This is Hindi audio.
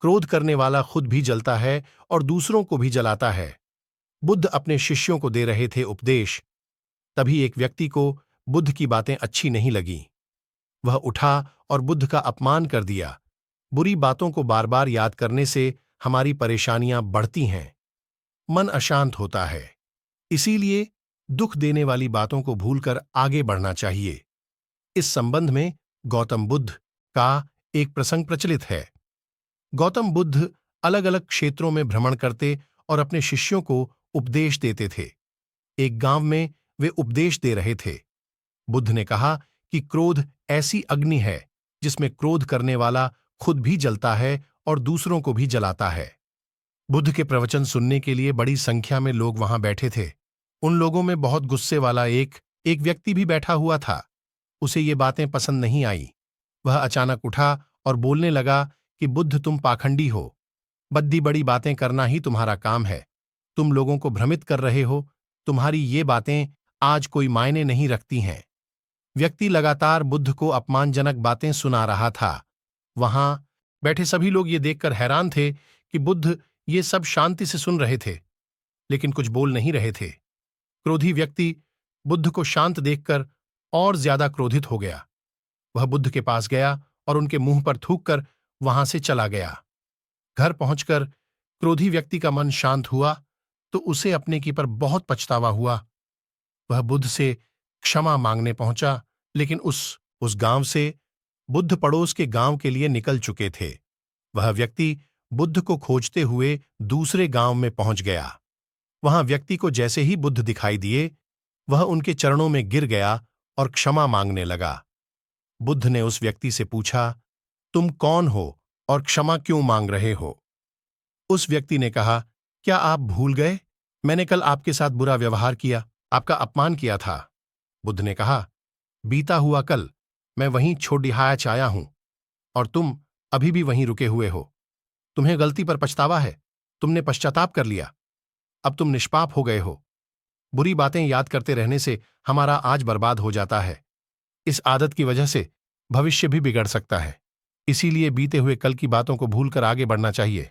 क्रोध करने वाला खुद भी जलता है और दूसरों को भी जलाता है। बुद्ध अपने शिष्यों को दे रहे थे उपदेश। तभी एक व्यक्ति को बुद्ध की बातें अच्छी नहीं लगीं। वह उठा और बुद्ध का अपमान कर दिया। बुरी बातों को बार बार याद करने से हमारी परेशानियां बढ़ती हैं, मन अशांत होता है। इसीलिए दुख देने वाली बातों को भूलकर आगे बढ़ना चाहिए। इस संबंध में गौतम बुद्ध का एक प्रसंग प्रचलित है। गौतम बुद्ध अलग अलग क्षेत्रों में भ्रमण करते और अपने शिष्यों को उपदेश देते थे। एक गांव में वे उपदेश दे रहे थे। बुद्ध ने कहा कि क्रोध ऐसी अग्नि है जिसमें क्रोध करने वाला खुद भी जलता है और दूसरों को भी जलाता है। बुद्ध के प्रवचन सुनने के लिए बड़ी संख्या में लोग वहां बैठे थे। उन लोगों में बहुत गुस्से वाला एक व्यक्ति भी बैठा हुआ था। उसे ये बातें पसंद नहीं आई। वह अचानक उठा और बोलने लगा कि बुद्ध, तुम पाखंडी हो। बद्दी बड़ी बातें करना ही तुम्हारा काम है। तुम लोगों को भ्रमित कर रहे हो। तुम्हारी ये बातें आज कोई मायने नहीं रखती हैं। व्यक्ति लगातार बुद्ध को अपमानजनक बातें सुना रहा था। वहां बैठे सभी लोग ये देखकर हैरान थे कि बुद्ध ये सब शांति से सुन रहे थे, लेकिन कुछ बोल नहीं रहे थे। क्रोधी व्यक्ति बुद्ध को शांत देखकर और ज्यादा क्रोधित हो गया। वह बुद्ध के पास गया और उनके मुंह पर थूककर वहां से चला गया। घर पहुंचकर क्रोधी व्यक्ति का मन शांत हुआ तो उसे अपने की पर बहुत पछतावा हुआ। वह बुद्ध से क्षमा मांगने पहुंचा, लेकिन उस गांव से बुद्ध पड़ोस के गांव के लिए निकल चुके थे। वह व्यक्ति बुद्ध को खोजते हुए दूसरे गांव में पहुंच गया। वहां व्यक्ति को जैसे ही बुद्ध दिखाई दिए, वह उनके चरणों में गिर गया और क्षमा मांगने लगा। बुद्ध ने उस व्यक्ति से पूछा, तुम कौन हो और क्षमा क्यों मांग रहे हो? उस व्यक्ति ने कहा, क्या आप भूल गए? मैंने कल आपके साथ बुरा व्यवहार किया, आपका अपमान किया था। बुद्ध ने कहा, बीता हुआ कल मैं वहीं छोड़िहाच आया हूं और तुम अभी भी वहीं रुके हुए हो। तुम्हें गलती पर पछतावा है। तुमने पश्चाताप कर लिया। अब तुम निष्पाप हो गए हो। बुरी बातें याद करते रहने से हमारा आज बर्बाद हो जाता है। इस आदत की वजह से भविष्य भी बिगड़ सकता है। इसीलिए बीते हुए कल की बातों को भूलकर आगे बढ़ना चाहिए।